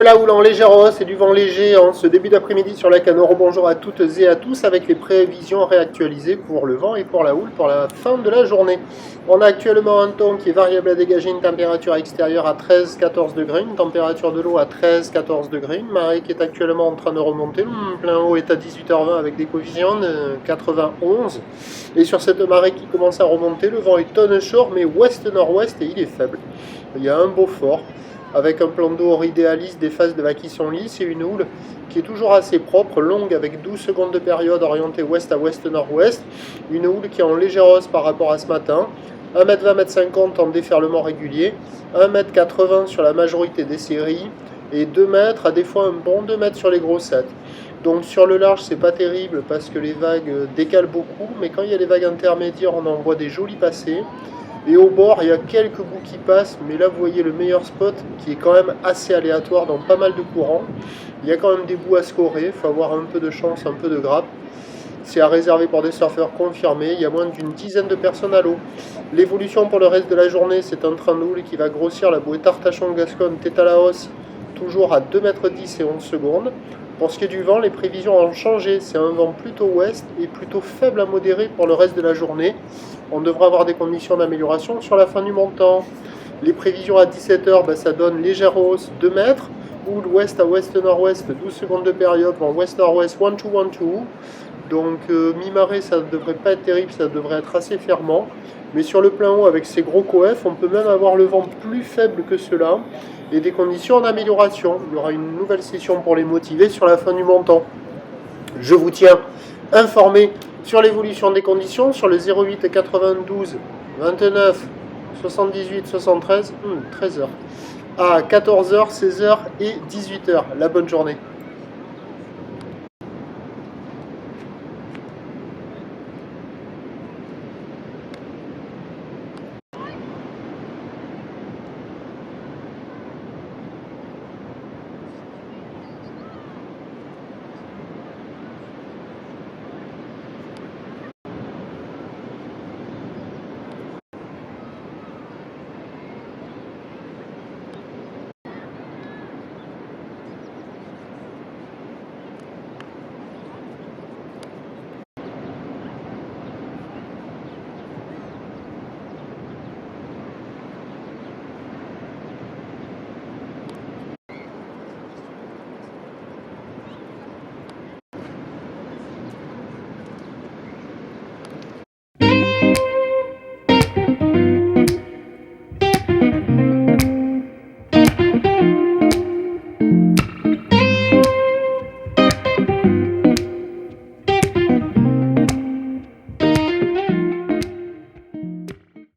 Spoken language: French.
La houle en légère hausse et du vent léger en ce début d'après-midi sur la Canoro. Bonjour à toutes et à tous avec les prévisions réactualisées pour le vent et pour la houle pour la fin de la journée. On a actuellement un temps qui est variable à dégager, une température extérieure à 13-14 degrés, une température de l'eau à 13-14 degrés, une marée qui est actuellement en train de remonter. Le plein haut est à 18h20 avec des coefficients de 91. Et sur cette marée qui commence à remonter, le vent est onshore mais ouest-nord-ouest et il est faible. Il y a un beau fort avec un plan d'eau hors idéaliste, des phases de vagues qui sont lisses et une houle qui est toujours assez propre, longue avec 12 secondes de période orientée ouest à ouest-nord-ouest, une houle qui est en légère hausse par rapport à ce matin, 1m20, 1m50 en déferlement régulier, 1m80 sur la majorité des séries et 2 mètres, à des fois un bon 2 mètres sur les grossettes. Donc sur le large, c'est pas terrible parce que les vagues décalent beaucoup, mais quand il y a les vagues intermédiaires, on en voit des jolis passés. Et au bord, il y a quelques bouts qui passent, mais là, vous voyez le meilleur spot qui est quand même assez aléatoire dans pas mal de courants. Il y a quand même des bouts à scorer, il faut avoir un peu de chance, un peu de grappe. C'est à réserver pour des surfeurs confirmés, il y a moins d'une dizaine de personnes à l'eau. L'évolution pour le reste de la journée, c'est un train de houle qui va grossir la bouée Tartachon-Gascogne, tête à la hausse, toujours à 2,10 m et 11 secondes. Pour ce qui est du vent, les prévisions ont changé, c'est un vent plutôt ouest et plutôt faible à modéré pour le reste de la journée. On devra avoir des conditions d'amélioration sur la fin du montant. Les prévisions à 17h, ça donne légère hausse 2 mètres, houle ouest à ouest-nord-ouest, 12 secondes de période, vent ouest-nord-ouest, 1-2, 1-2. Donc mi-marée, ça ne devrait pas être terrible, ça devrait être assez fermant. Mais sur le plein haut, avec ces gros coefs, on peut même avoir le vent plus faible que cela et des conditions d'amélioration. Il y aura une nouvelle session pour les motiver sur la fin du montant. Je vous tiens informé sur l'évolution des conditions sur le 08 92 29 78 73 13h à 14h, 16h et 18h. La bonne journée.